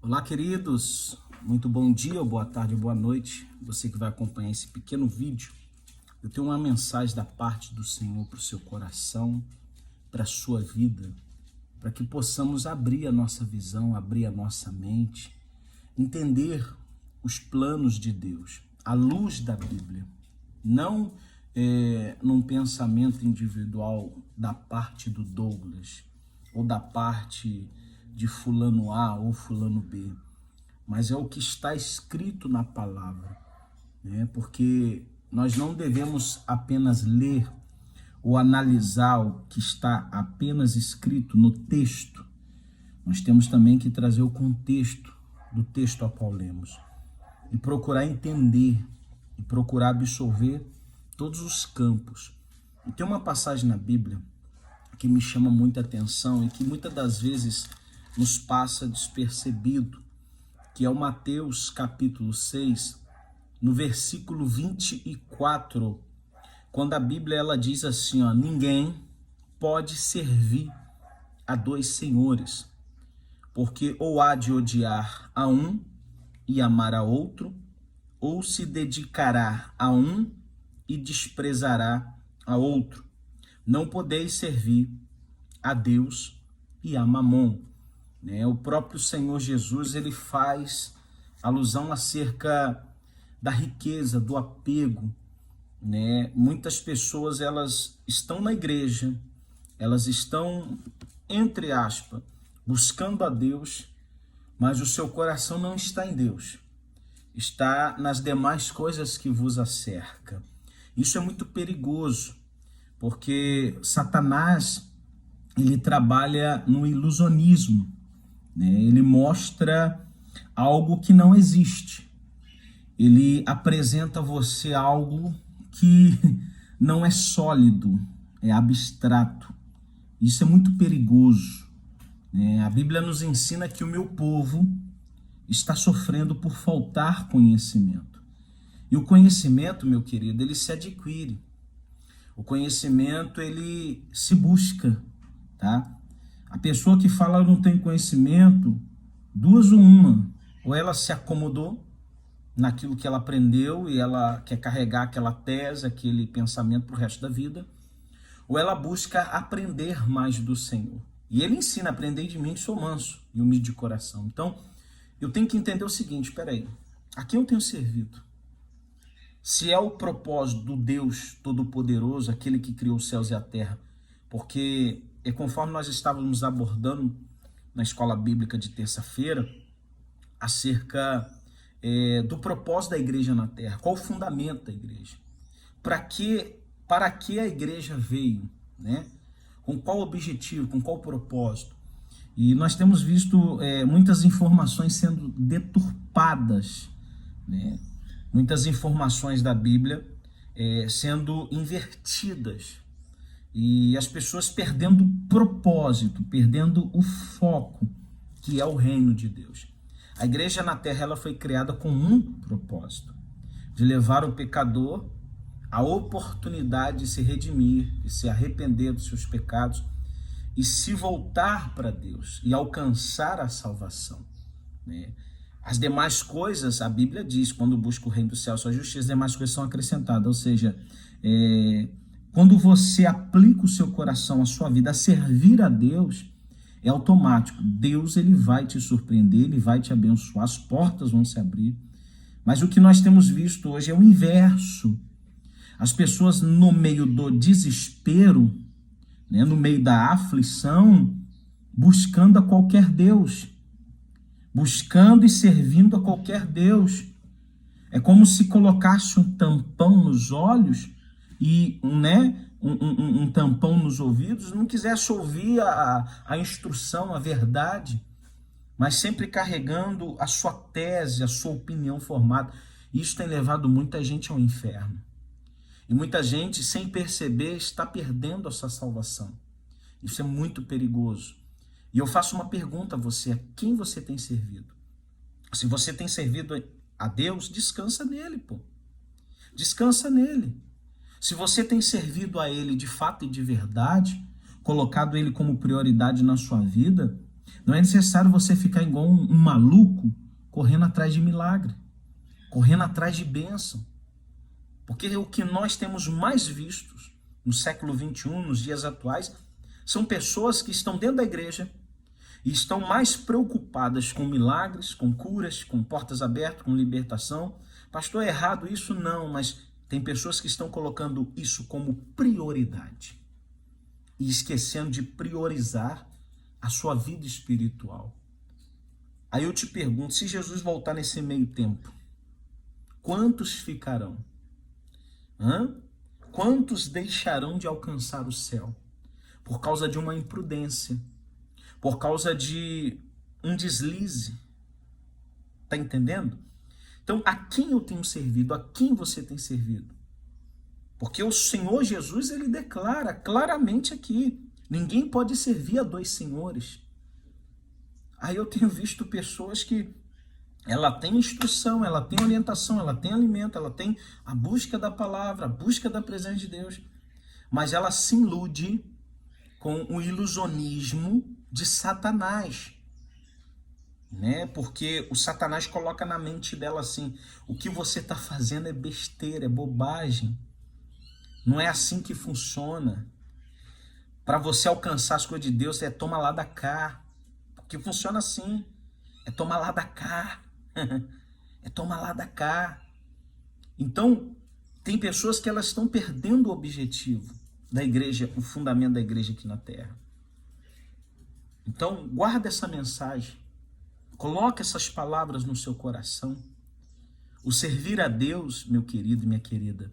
Olá, queridos. Muito bom dia, boa tarde, boa noite. Você que vai acompanhar esse pequeno vídeo, eu tenho uma mensagem da parte do Senhor para o seu coração, para a sua vida, para que possamos abrir a nossa visão, abrir a nossa mente, entender os planos de Deus, à luz da Bíblia, não num pensamento individual da parte do Douglas ou da parte de fulano A ou fulano B, mas é o que está escrito na palavra, né? Porque nós não devemos apenas ler ou analisar o que está apenas escrito no texto, nós temos também que trazer o contexto do texto ao qual lemos e procurar entender e procurar absorver todos os campos. E tem uma passagem na Bíblia que me chama muita atenção e que muitas das vezes nos passa despercebido, que é o Mateus capítulo 6, no versículo 24, quando a Bíblia ela diz assim, ninguém pode servir a dois senhores, porque ou há de odiar a um e amar a outro, ou se dedicará a um e desprezará a outro. Não podeis servir a Deus e a Mamon. O próprio Senhor Jesus ele faz alusão acerca da riqueza, do apego. Muitas pessoas elas estão na igreja, elas estão, entre aspas, buscando a Deus, mas o seu coração não está em Deus, está nas demais coisas que vos acerca. Isso é muito perigoso, porque Satanás ele trabalha no ilusionismo, ele mostra algo que não existe, ele apresenta a você algo que não é sólido, é abstrato. Isso é muito perigoso. A Bíblia nos ensina que o meu povo está sofrendo por faltar conhecimento. E o conhecimento, meu querido, ele se adquire. O conhecimento, ele se busca, tá? A pessoa que fala eu não tenho conhecimento, duas ou uma, ou ela se acomodou naquilo que ela aprendeu e ela quer carregar aquela tese, aquele pensamento para o resto da vida, ou ela busca aprender mais do Senhor. E ele ensina, aprender de mim que sou manso e humilde de coração. Então, eu tenho que entender o seguinte, peraí, a quem eu tenho servido? Se é o propósito do Deus Todo-Poderoso, aquele que criou os céus e a terra, porque conforme nós estávamos abordando na escola bíblica de terça-feira, acerca do propósito da igreja na terra, qual o fundamento da igreja, para que a igreja veio, com qual objetivo, com qual propósito. E nós temos visto muitas informações sendo deturpadas, muitas informações da Bíblia sendo invertidas, e as pessoas perdendo o propósito, perdendo o foco, que é o reino de Deus. A igreja na terra ela foi criada com um propósito, de levar o pecador a oportunidade de se redimir, de se arrepender dos seus pecados e se voltar para Deus e alcançar a salvação. As demais coisas, a Bíblia diz, quando busca o reino do céu, sua justiça, as demais coisas são acrescentadas. Ou seja, quando você aplica o seu coração, a sua vida a servir a Deus, é automático. Deus ele vai te surpreender, ele vai te abençoar, as portas vão se abrir. Mas o que nós temos visto hoje é o inverso. As pessoas no meio do desespero, no meio da aflição, buscando a qualquer Deus, buscando e servindo a qualquer Deus. É como se colocasse um tampão nos olhos e um tampão nos ouvidos, não quisesse ouvir a instrução, a verdade, mas sempre carregando a sua tese, a sua opinião formada. Isso tem levado muita gente ao inferno. E muita gente, sem perceber, está perdendo a sua salvação. Isso é muito perigoso. E eu faço uma pergunta a você: a quem você tem servido? Se você tem servido a Deus, descansa nele, pô. Descansa nele. Se você tem servido a ele de fato e de verdade, colocado ele como prioridade na sua vida, Não é necessário você ficar igual um maluco correndo atrás de milagre, correndo atrás de bênção. Porque o que nós temos mais vistos no século XXI, nos dias atuais, são pessoas que estão dentro da igreja e estão mais preocupadas com milagres, com curas, com portas abertas, com libertação. Pastor, é errado isso? Não, mas tem pessoas que estão colocando isso como prioridade e esquecendo de priorizar a sua vida espiritual. Aí eu te pergunto, se Jesus voltar nesse meio tempo, quantos ficarão? Quantos deixarão de alcançar o céu? Por causa de uma imprudência, por causa de um deslize. Tá entendendo? Então, a quem eu tenho servido? A quem você tem servido? Porque o Senhor Jesus, ele declara claramente aqui, ninguém pode servir a dois senhores. Aí eu tenho visto pessoas que ela tem instrução, ela tem orientação, ela tem alimento, ela tem a busca da palavra, a busca da presença de Deus, mas ela se ilude com o ilusionismo de Satanás, né? Porque o Satanás coloca na mente dela assim, o que você está fazendo é besteira, é bobagem, não é assim que funciona. Para você alcançar as coisas de Deus, é toma lá da cá, porque funciona assim, é toma lá da cá, é toma lá da cá. Então, tem pessoas que elas estão perdendo o objetivo da igreja, o fundamento da igreja aqui na terra. Então, guarda essa mensagem, coloque essas palavras no seu coração. O servir a Deus, meu querido e minha querida,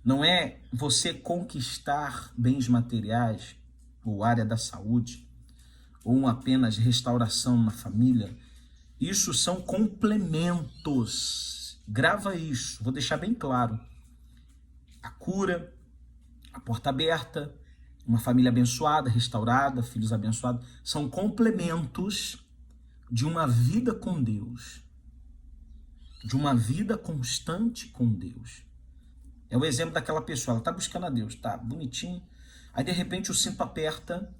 não é você conquistar bens materiais, ou área da saúde, ou apenas restauração na família. Isso são complementos. Grava isso, vou deixar bem claro. A cura, a porta aberta, uma família abençoada, restaurada, filhos abençoados, são complementos de uma vida com Deus, de uma vida constante com Deus. É o exemplo daquela pessoa, ela está buscando a Deus, tá bonitinho, aí de repente o cinto aperta,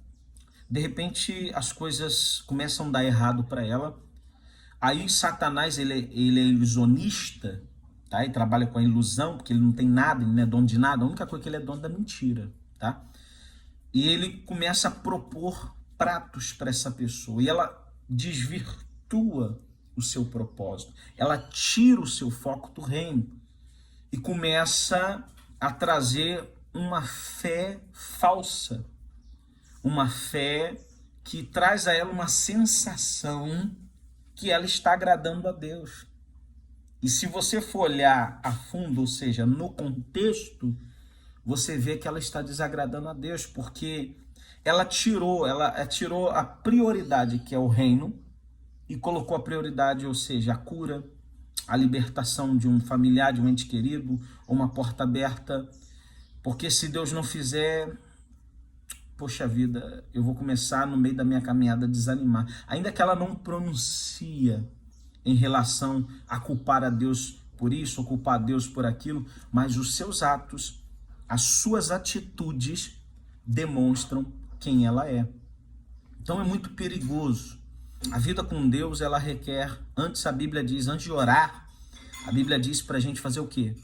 de repente as coisas começam a dar errado para ela, aí Satanás, ele é ilusionista, tá? Ele trabalha com a ilusão, porque ele não tem nada, ele não é dono de nada, a única coisa que ele é dono da mentira, tá? E ele começa a propor pratos para essa pessoa, e ela desvirtua o seu propósito, ela tira o seu foco do reino, e começa a trazer uma fé falsa, uma fé que traz a ela uma sensação que ela está agradando a Deus. E se você for olhar a fundo, ou seja, no contexto, você vê que ela está desagradando a Deus, porque ela tirou a prioridade, que é o reino, e colocou a prioridade, ou seja, a cura, a libertação de um familiar, de um ente querido, ou uma porta aberta, porque se Deus não fizer, poxa vida, eu vou começar no meio da minha caminhada a desanimar. Ainda que ela não pronuncia em relação a culpar a Deus por isso, ou culpar a Deus por aquilo, mas os seus atos, as suas atitudes demonstram quem ela é. Então é muito perigoso. A vida com Deus, ela requer, antes a Bíblia diz, antes de orar, a Bíblia diz para a gente fazer o quê?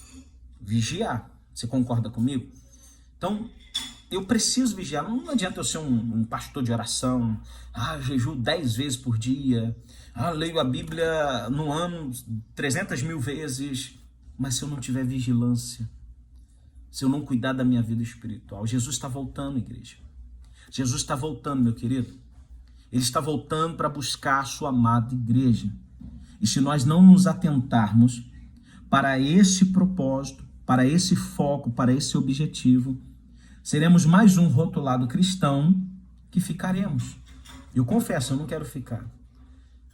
Vigiar. Você concorda comigo? Então, eu preciso vigiar. Não adianta eu ser um pastor de oração, jejuo 10 vezes por dia, leio a Bíblia no ano 300 mil vezes, mas se eu não tiver vigilância, se eu não cuidar da minha vida espiritual, Jesus está voltando, igreja. Jesus está voltando, meu querido. Ele está voltando para buscar a sua amada igreja. E se nós não nos atentarmos para esse propósito, para esse foco, para esse objetivo, seremos mais um rotulado cristão que ficaremos. Eu confesso, eu não quero ficar.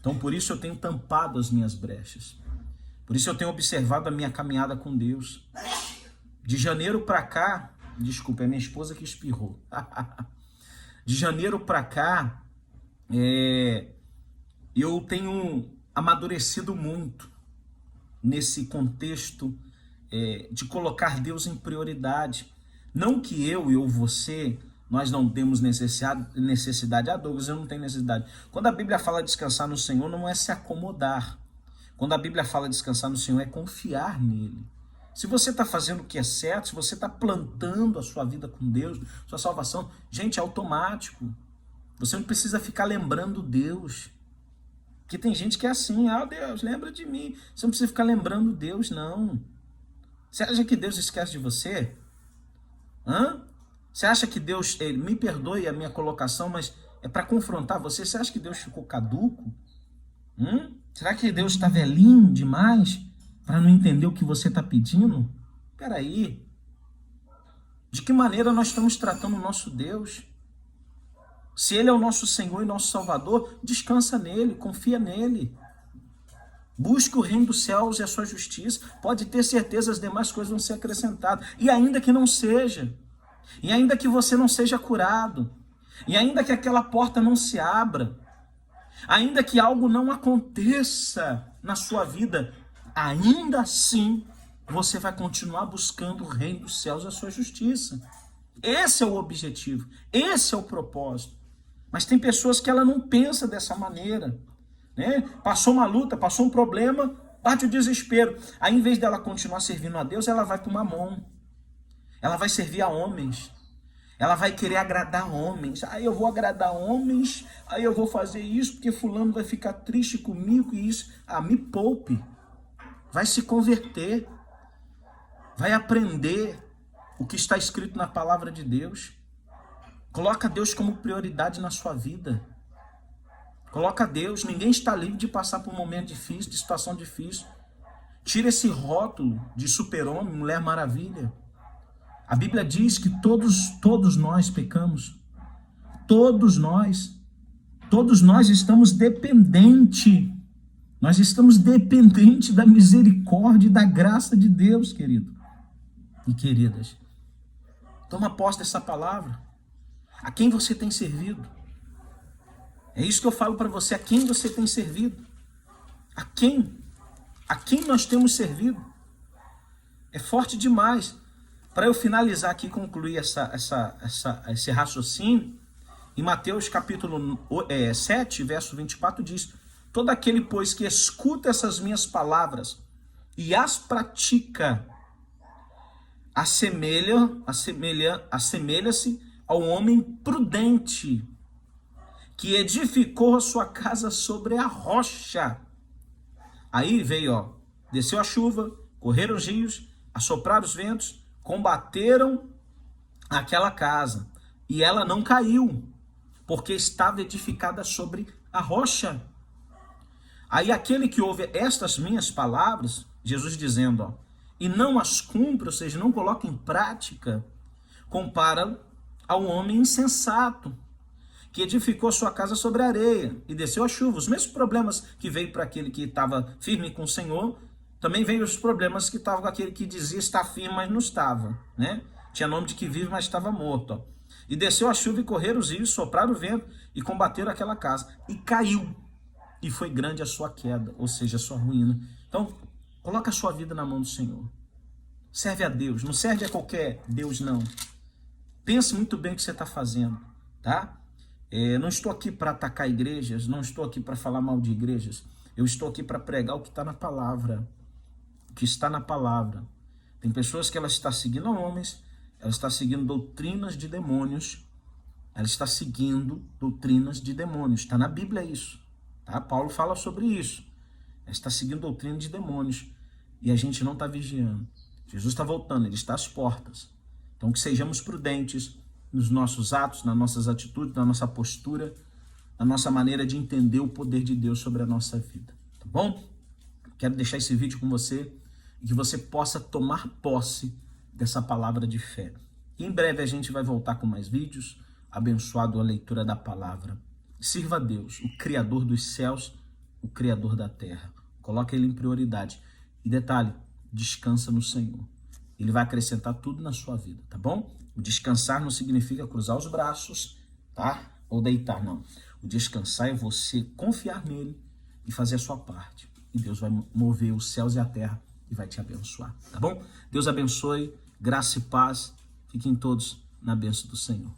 Então, por isso eu tenho tampado as minhas brechas. Por isso eu tenho observado a minha caminhada com Deus. De janeiro para cá, desculpa, é minha esposa que espirrou. De janeiro para cá, eu tenho amadurecido muito nesse contexto de colocar Deus em prioridade. Não que eu e você nós não temos necessidade. Ah, Douglas, eu não tenho necessidade. Quando a Bíblia fala descansar no Senhor, não é se acomodar. Quando a Bíblia fala descansar no Senhor, é confiar nele. Se você está fazendo o que é certo, se você está plantando a sua vida com Deus, sua salvação, gente, é automático. Você não precisa ficar lembrando Deus. Porque tem gente que é assim, ah, Deus, lembra de mim. Você não precisa ficar lembrando Deus, não. Você acha que Deus esquece de você? Hã? Você acha que Deus, me perdoe a minha colocação, mas é para confrontar você? Você acha que Deus ficou caduco? Será que Deus está velhinho demais para não entender o que você está pedindo? Espera aí. De que maneira nós estamos tratando o nosso Deus? Se Ele é o nosso Senhor e nosso Salvador, descansa nele, confia nele. Busque o reino dos céus e a sua justiça. Pode ter certeza, as demais coisas vão ser acrescentadas. E ainda que não seja, e ainda que você não seja curado, e ainda que aquela porta não se abra, ainda que algo não aconteça na sua vida, ainda assim você vai continuar buscando o reino dos céus e a sua justiça. Esse é o objetivo, esse é o propósito. Mas tem pessoas que ela não pensa dessa maneira, né? Passou uma luta, passou um problema, bate o desespero. Aí, em vez dela continuar servindo a Deus, ela vai para o mamon. Ela vai servir a homens. Ela vai querer agradar homens. Aí eu vou agradar homens, aí eu vou fazer isso, porque fulano vai ficar triste comigo e isso. Ah, me poupe. Vai se converter. Vai aprender o que está escrito na palavra de Deus. Coloca Deus como prioridade na sua vida. Coloca Deus. Ninguém está livre de passar por um momento difícil, de situação difícil. Tira esse rótulo de super-homem, mulher maravilha. A Bíblia diz que todos nós pecamos. Todos nós estamos dependentes. Nós estamos dependentes da misericórdia e da graça de Deus, querido e queridas. Toma posse dessa palavra. A quem você tem servido? É isso que eu falo para você. A quem você tem servido? A quem? A quem nós temos servido? É forte demais. Para eu finalizar aqui e concluir esse raciocínio, em Mateus capítulo 7, verso 24, diz: todo aquele, pois, que escuta essas minhas palavras e as pratica, assemelha-se ao homem prudente que edificou a sua casa sobre a rocha. Aí veio, desceu a chuva, correram os rios, assopraram os ventos, combateram aquela casa, e ela não caiu, porque estava edificada sobre a rocha. Aí aquele que ouve estas minhas palavras, Jesus dizendo, e não as cumpre, ou seja, não coloca em prática, compara ao homem insensato, que edificou sua casa sobre a areia, e desceu a chuva. Os mesmos problemas que veio para aquele que estava firme com o Senhor, também veio os problemas que estavam com aquele que dizia estar firme, mas não estava, né? Tinha nome de que vive, mas estava morto. E desceu a chuva e correram os rios, sopraram o vento e combateram aquela casa. E caiu. E foi grande a sua queda, ou seja, a sua ruína. Então, coloca a sua vida na mão do Senhor. Serve a Deus, não serve a qualquer Deus, não. Pense muito bem o que você está fazendo, tá? Não estou aqui para atacar igrejas, não estou aqui para falar mal de igrejas. Eu estou aqui para pregar o que está na palavra. O que está na palavra. Tem pessoas que ela está seguindo homens, ela está seguindo doutrinas de demônios, ela está seguindo doutrinas de demônios. Está na Bíblia isso, tá? Paulo fala sobre isso. Ela está seguindo doutrina de demônios e a gente não está vigiando. Jesus está voltando, ele está às portas. Então que sejamos prudentes nos nossos atos, nas nossas atitudes, na nossa postura, na nossa maneira de entender o poder de Deus sobre a nossa vida. Tá bom? Quero deixar esse vídeo com você e que você possa tomar posse dessa palavra de fé. E em breve a gente vai voltar com mais vídeos, abençoado a leitura da palavra. Sirva a Deus, o Criador dos céus, o Criador da terra. Coloque Ele em prioridade. E detalhe, descansa no Senhor. Ele vai acrescentar tudo na sua vida, tá bom? O descansar não significa cruzar os braços, tá? Ou deitar, não. O descansar é você confiar nele e fazer a sua parte. E Deus vai mover os céus e a terra e vai te abençoar, tá bom? Deus abençoe, graça e paz. Fiquem todos na bênção do Senhor.